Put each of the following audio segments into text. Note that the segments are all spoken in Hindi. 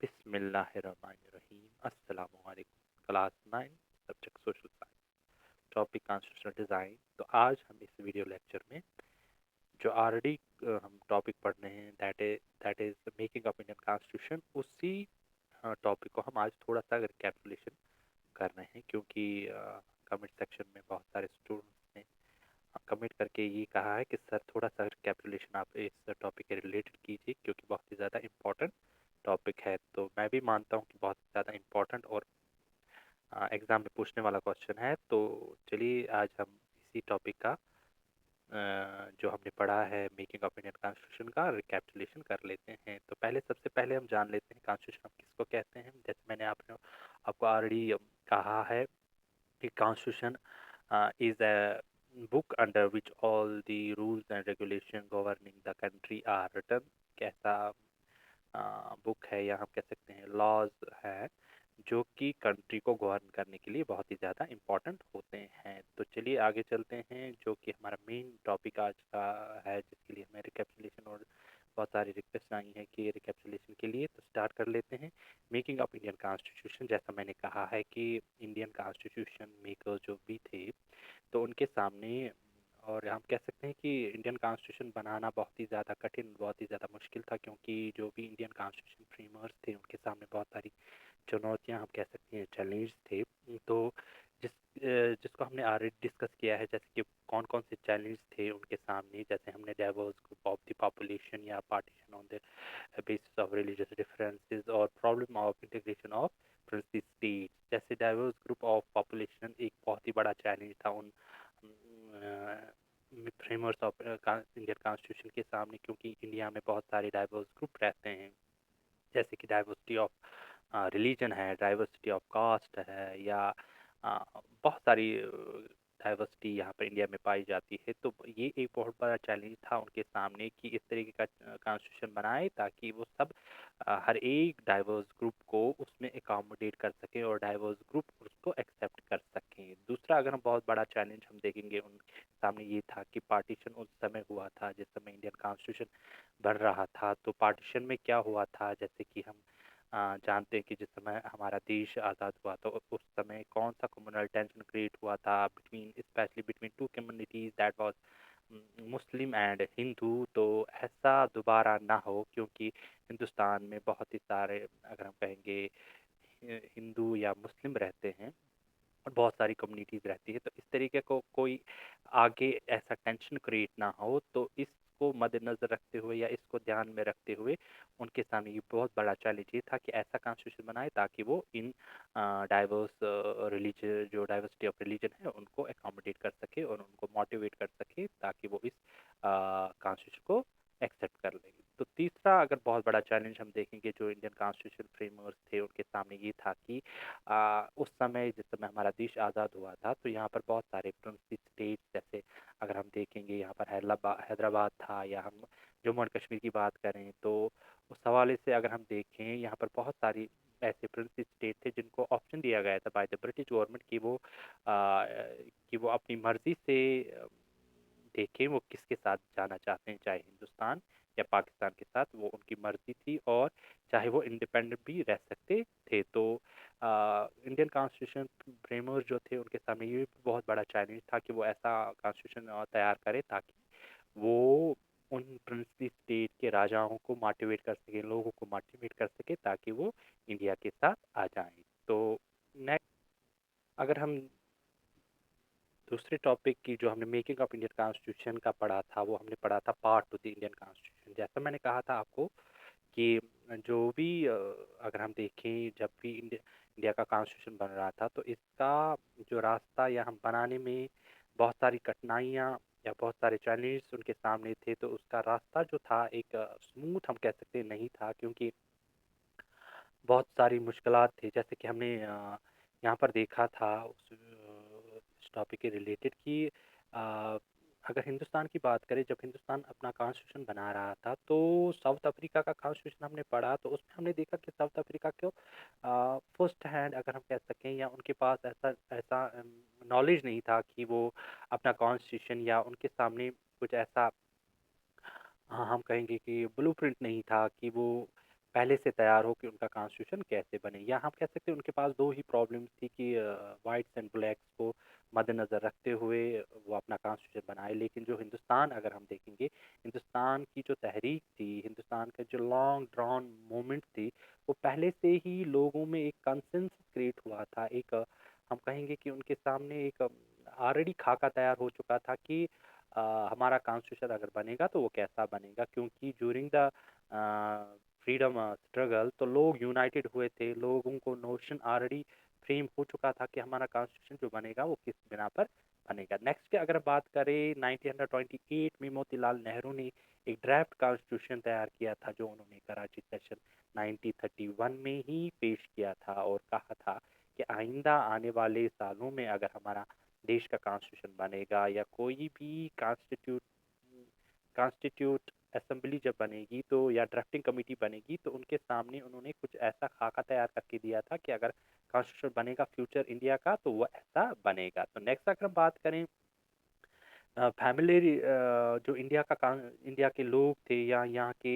बिस्मिल्लाहिर्रहमानिर्रहीम अस्सलामुअलैकुम। Class 9 subject social science, topic constitutional design. तो आज हम इस वीडियो लेक्चर में जो ऑलरेडी हम टॉपिक पढ़ रहे हैं that is making of Indian constitution, उसी टॉपिक को हम आज थोड़ा सा रिकैपिटुलेशन कर रहे हैं, क्योंकि कमेंट सेक्शन में बहुत सारे स्टूडेंट्स ने कमेंट करके ये कहा है कि सर थोड़ा सा कैलकुलेशन आप इस टॉपिक के रिलेटेड कीजिए, क्योंकि बहुत ही ज़्यादा इम्पोर्टेंट टॉपिक है। तो मैं भी मानता हूँ कि बहुत ज़्यादा इम्पोर्टेंट और एग्ज़ाम में पूछने वाला क्वेश्चन है। तो चलिए आज हम इसी टॉपिक का जो हमने पढ़ा है मेकिंग ऑफ इंडियन कॉन्स्टिट्यूशन का रिकैपिटुलेशन कर लेते हैं। तो सबसे पहले हम जान लेते हैं कॉन्स्टिट्यूशन हम किसको कहते हैं। जैसे मैंने आपको ऑलरेडी कहा है कि constitution is a book under which all the rules and regulations governing the country are written। कैसा बुक है, या हम कह सकते हैं लॉज है, जो कि कंट्री को गवर्न करने के लिए बहुत ही ज़्यादा इम्पोर्टेंट होते हैं। तो चलिए आगे चलते हैं, जो कि हमारा मेन टॉपिक आज का है, जिसके लिए हमें रिकैपिटुलेशन और बहुत सारी रिक्वेस्ट आई हैं कि रिकैपिटुलेशन के लिए। तो स्टार्ट कर लेते हैं मेकिंग ऑफ इंडियन कॉन्स्टिट्यूशन। जैसा मैंने कहा है कि इंडियन कॉन्स्टिट्यूशन मेकर जो भी थे, तो उनके सामने और हम कह सकते हैं कि इंडियन कॉन्स्टिट्यूशन बनाना बहुत ही ज़्यादा कठिन, बहुत ही ज़्यादा मुश्किल था, क्योंकि जो भी इंडियन कॉन्स्टिट्यूशन फ्रेमर्स थे उनके सामने बहुत सारी चुनौतियां, हम कह सकते हैं चैलेंज थे। तो जिसको हमने ऑलरेडी डिस्कस किया है, जैसे कि कौन कौन से चैलेंज थे उनके सामने। जैसे हमने diverse group of the population या partition on the basis of religious differences और problem of integration of principal state. जैसे डाइवर्स ग्रुप ऑफ पॉपुलेशन एक बहुत ही बड़ा चैलेंज था उन फ्रेमर्स ऑफ इंडियन कॉन्स्टिट्यूशन के सामने, क्योंकि इंडिया में बहुत सारे डाइवर्स ग्रुप रहते हैं, जैसे कि डाइवर्सिटी ऑफ रिलीजन है, डाइवर्सिटी ऑफ कास्ट है, या बहुत सारी डाइवर्सिटी यहाँ पर इंडिया में पाई जाती है। तो ये एक बहुत बड़ा चैलेंज था उनके सामने कि इस तरीके का कॉन्स्टिट्यूशन बनाए ताकि वो सब हर एक डाइवर्स ग्रुप को उसमें एकोमोडेट कर सकें और डाइवर्स ग्रुप उसको एक्सेप्ट कर सकें। दूसरा अगर हम बहुत बड़ा चैलेंज हम देखेंगे उनके सामने, ये था कि पार्टीशन उस समय हुआ था जिस समय इंडियन कॉन्स्टिट्यूशन बन रहा था। तो पार्टीशन में क्या हुआ था, जैसे कि हम जानते हैं कि जिस समय हमारा देश आज़ाद हुआ तो उस समय कौन सा कम्युनल टेंशन क्रिएट हुआ था between, specially between two communities, that was Muslim and Hindu. तो ऐसा दोबारा ना हो, क्योंकि हिंदुस्तान में बहुत ही सारे, अगर हम कहेंगे, हिंदू या मुस्लिम रहते हैं और बहुत सारी कम्युनिटीज़ रहती है। तो इस तरीके को कोई आगे ऐसा टेंशन क्रिएट ना हो, तो इसको मद्देनज़र रखते हुए या इसको ध्यान में रखते हुए उनके सामने ये बहुत बड़ा चैलेंज ये था कि ऐसा कॉन्स्टिट्यूशन बनाए ताकि वो इन डाइवर्स रिलीजन, जो डाइवर्सिटी ऑफ रिलीजन है, उनको एकोमोडेट कर सके और उनको मोटिवेट कर सके ताकि वो इस कॉन्स्टिट्यूशन को एक्सेप्ट कर लें। तो तीसरा अगर बहुत बड़ा चैलेंज हम देखेंगे जो इंडियन कॉन्स्टिट्यूशन फ्रेमर्स थे उनके सामने, ये था कि उस समय जिस समय हमारा देश आज़ाद हुआ था, तो यहाँ पर बहुत सारे प्रिंसिपल स्टेट, जैसे अगर हम देखेंगे यहाँ पर हैदराबाद था, या हम जम्मू एंड कश्मीर की बात करें, तो उस हवाले से अगर हम देखें यहाँ पर बहुत सारी ऐसे प्रिंसिपल स्टेट थे जिनको ऑप्शन दिया गया था बाय द ब्रिटिश गवर्नमेंट कि वो अपनी मर्जी से देखें वो किसके साथ जाना चाहते हैं, चाहे हिंदुस्तान या पाकिस्तान के साथ, वो उनकी मर्जी थी, और चाहे वो इंडिपेंडेंट भी रह सकते थे। तो इंडियन कॉन्स्टिट्यूशन फ्रेमर्स जो थे उनके सामने ये भी बहुत बड़ा चैलेंज था कि वो ऐसा कॉन्स्टिट्यूशन तैयार करे ताकि वो उन प्रिंसिपल स्टेट के राजाओं को मोटिवेट कर सके, लोगों को मोटिवेट कर सके ताकि वो इंडिया के साथ आ जाएं। तो नेक्स्ट अगर हम दूसरे टॉपिक की, जो हमने मेकिंग ऑफ इंडियन कॉन्स्टिट्यूशन का पढ़ा था, वो हमने पढ़ा था part two the Indian constitution. जैसा मैंने कहा था आपको कि जो भी अगर हम देखें, जब भी इंडिया का कॉन्स्टिट्यूशन बन रहा था, तो इसका जो रास्ता या हम बनाने में बहुत सारी कठिनाइयाँ या बहुत सारे चैलेंज उनके सामने थे। तो उसका रास्ता जो था एक स्मूथ हम कह सकते नहीं था, क्योंकि बहुत सारी मुश्किलात थी। जैसे कि हमने यहाँ पर देखा था इस टॉपिक के रिलेटेड कि अ, अगर हिंदुस्तान की बात करें, जब हिंदुस्तान अपना कॉन्स्टिट्यूशन बना रहा था, तो साउथ अफ्रीका का कॉन्स्टिट्यूशन हमने पढ़ा, तो उसमें हमने देखा कि साउथ अफ्रीका को फर्स्ट हैंड अगर हम कह सकें, या उनके पास ऐसा ऐसा नॉलेज नहीं था कि वो अपना कॉन्स्टिट्यूशन, या उनके सामने कुछ ऐसा, हाँ, हम कहेंगे कि ब्लूप्रिंट नहीं था कि वो पहले से तैयार हो कि उनका कॉन्स्टिट्यूशन कैसे बने, या हम कह सकते हैं उनके पास दो ही प्रॉब्लम्स थी कि वाइट्स एंड ब्लैक्स को मद्देनज़र रखते हुए वो अपना कॉन्स्टिट्यूशन बनाए। लेकिन जो हिंदुस्तान अगर हम देखेंगे, हिंदुस्तान की जो तहरीक थी, हिंदुस्तान का जो लॉन्ग ड्रॉन मूवमेंट थी, वो पहले से ही लोगों में एक कंसेंसस क्रिएट हुआ था। एक हम कहेंगे कि उनके सामने एक ऑलरेडी खाका तैयार हो चुका था कि हमारा कॉन्स्टिट्यूशन अगर बनेगा तो वो कैसा बनेगा, क्योंकि ड्यूरिंग द फ्रीडम स्ट्रगल तो लोग यूनाइटेड हुए थे, लोगों को नोशन ऑलरेडी फ्रेम हो चुका था कि हमारा कॉन्स्टिट्यूशन जो बनेगा वो किस बिना पर बनेगा। नेक्स्ट अगर बात करें, 1928 में मोतीलाल नेहरू ने एक ड्राफ्ट कॉन्स्टिट्यूशन तैयार किया था, जो उन्होंने कराची सेशन 1931 में ही पेश किया था और कहा था कि आइंदा आने वाले सालों में अगर हमारा देश का कॉन्स्टिट्यूशन बनेगा या कोई भी कॉन्स्टिट्यूट असेंबली जब बनेगी तो या ड्राफ्टिंग कमेटी बनेगी, तो उनके सामने उन्होंने कुछ ऐसा खाका तैयार करके दिया था कि अगर कॉन्स्टिट्यूशन बनेगा फ्यूचर इंडिया का तो वो ऐसा बनेगा। तो नेक्स्ट अगर हम बात करें फैमिली, जो इंडिया के लोग थे या यहाँ के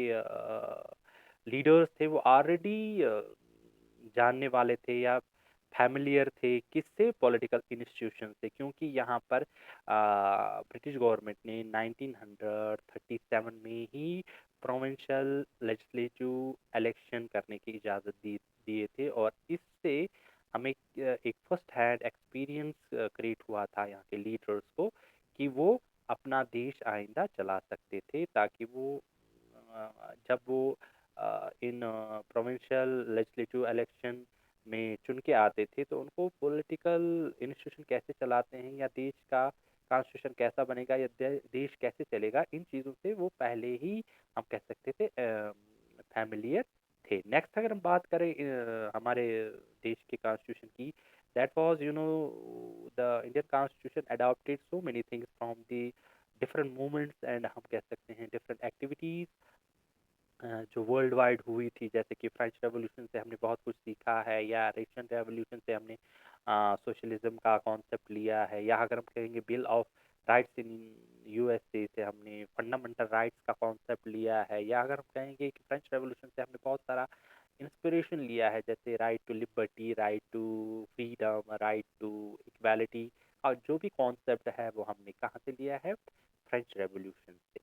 लीडर्स थे, वो ऑलरेडी जानने वाले थे या फैमिलियर थे किससे, पॉलिटिकल इंस्टीट्यूशन से, क्योंकि यहाँ पर ब्रिटिश गवर्नमेंट ने 1937 में ही प्रोविंशियल लेजिस्लेटिव इलेक्शन करने की इजाज़त दी दिए थे, और इससे हमें एक फर्स्ट हैंड एक्सपीरियंस क्रिएट हुआ था यहाँ के लीडर्स को कि वो अपना देश आइंदा चला सकते थे, ताकि वो जब वो इन प्रोविंशियल लेजिस्लेटिव इलेक्शन में चुन के आते थे तो उनको पॉलिटिकल इंस्टीट्यूशन कैसे चलाते हैं या देश का कॉन्स्टिट्यूशन कैसा बनेगा या देश कैसे चलेगा, इन चीज़ों से वो पहले ही हम कह सकते थे फैमिलियर थे। नेक्स्ट अगर हम बात करें हमारे देश के कॉन्स्टिट्यूशन की, that was the Indian constitution adopted so many things from the different movements and हम कह सकते हैं डिफरेंट एक्टिविटीज जो वर्ल्ड वाइड हुई थी, जैसे कि फ्रेंच रेवोल्यूशन से हमने बहुत कुछ सीखा है, या रशियन रेवोल्यूशन से हमने सोशलिज्म का कॉन्सेप्ट लिया है, या अगर हम कहेंगे bill of rights in USA से हमने फंडामेंटल राइट्स का कॉन्सेप्ट लिया है, या अगर हम कहेंगे कि फ्रेंच रेवोल्यूशन से हमने बहुत सारा इंस्पिरेशन लिया है, जैसे right to liberty, right to freedom, right to equality, और जो भी कॉन्सेप्ट है वो हमने कहाँ से लिया है, फ्रेंच रेवोल्यूशन से।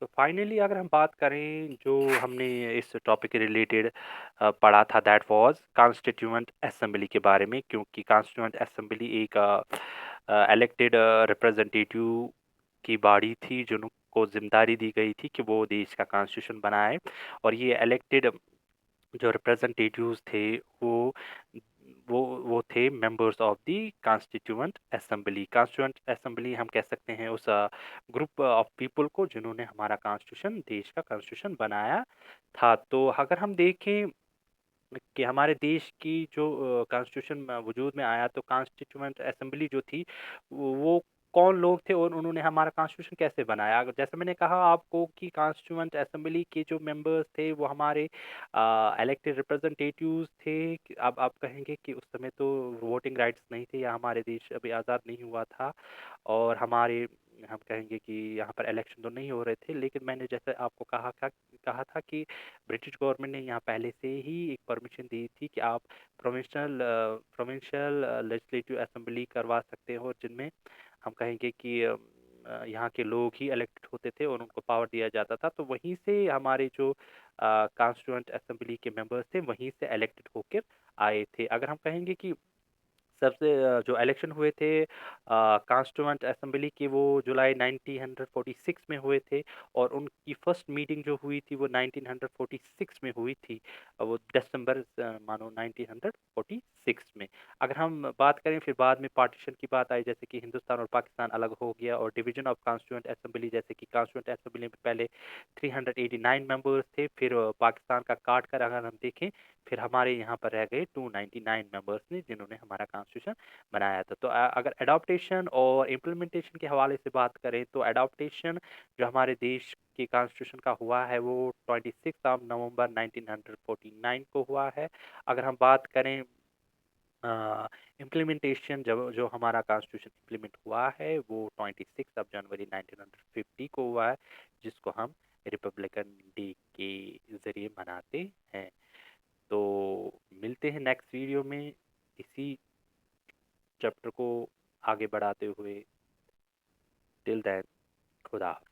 तो फाइनली अगर हम बात करें जो हमने इस टॉपिक के रिलेटेड पढ़ा था, दैट वाज कॉन्स्टिट्यूएंट असेंबली के बारे में, क्योंकि कॉन्स्टिट्यूएंट असेंबली एक इलेक्टेड रिप्रेजेंटेटिव की बॉडी थी जिनको जिम्मेदारी दी गई थी कि वो देश का कॉन्स्टिट्यूशन बनाए, और ये इलेक्टेड जो रिप्रेजेंटेटिव्स थे वो वो थे members of the constituent assembly. Constituent assembly हम कह सकते हैं उस ग्रुप ऑफ पीपल को जिन्होंने हमारा कॉन्स्टिट्यूशन, देश का कॉन्स्टिट्यूशन बनाया था। तो अगर हम देखें कि हमारे देश की जो कॉन्स्टिट्यूशन वजूद में आया, तो कॉन्स्टिट्यूएंट असेंबली जो थी वो कौन लोग थे और उन्होंने हमारा कॉन्स्टिट्यूशन कैसे बनाया। जैसे मैंने कहा आपको कि कॉन्स्टिट्यूएंट असेंबली के जो मेंबर्स थे वो हमारे इलेक्टेड रिप्रेजेंटेटिव्स थे। अब आप कहेंगे कि उस समय तो वोटिंग राइट्स नहीं थे या हमारे देश अभी आज़ाद नहीं हुआ था, और हमारे हम कहेंगे कि यहाँ पर इलेक्शन तो नहीं हो रहे थे, लेकिन मैंने जैसे आपको कहा था कि ब्रिटिश गवर्नमेंट ने यहाँ पहले से ही एक परमिशन दी थी कि आप प्रोविंशियल लेजिस्लेटिव असेंबली करवा सकते हो, जिनमें हम कहेंगे कि यहाँ के लोग ही इलेक्टेड होते थे और उनको पावर दिया जाता था। तो वहीं से हमारे जो कॉन्स्टिट्यूएंट असेंबली के मेंबर्स थे वहीं से इलेक्टेड होकर आए थे। अगर हम कहेंगे कि सबसे जो इलेक्शन हुए थे कॉन्स्टिट्यूएंट असेंबली के, वो जुलाई 1946 में हुए थे, और उनकी फर्स्ट मीटिंग जो हुई थी वो 1946 में हुई थी, वो दिसंबर मानो 1946 में। अगर हम बात करें फिर बाद में पार्टीशन की बात आई, जैसे कि हिंदुस्तान और पाकिस्तान अलग हो गया, और डिवीजन ऑफ कॉन्स्टिट्यूएंट असेंबली, जैसे कि कॉन्स्टिट्यूएंट असेंबली में पहले 389 मेंबर्स थे, फिर पाकिस्तान का काट कर अगर हम देखें फिर हमारे यहाँ पर रह गए 299 मेंबर्स ने जिन्होंने हमारा कॉन्स्टिट्यूशन बनाया था। तो अगर अडॉप्टेशन और इम्प्लीमेंटेशन के हवाले से बात करें, तो अडॉप्टेशन जो हमारे देश के कॉन्स्टिट्यूशन का हुआ है वो 26 ऑफ नवंबर 1949 को हुआ है। अगर हम बात करें इम्प्लीमेंटेशन, जब जो हमारा कॉन्स्टिट्यूशन इम्प्लीमेंट हुआ है वो 26 ऑफ जनवरी 1950 को हुआ है, जिसको हम रिपब्लिकन डे के ज़रिए मनाते हैं। तो मिलते हैं नेक्स्ट वीडियो में इसी चैप्टर को आगे बढ़ाते हुए। टिल देन, खुदा हाफ़िज़।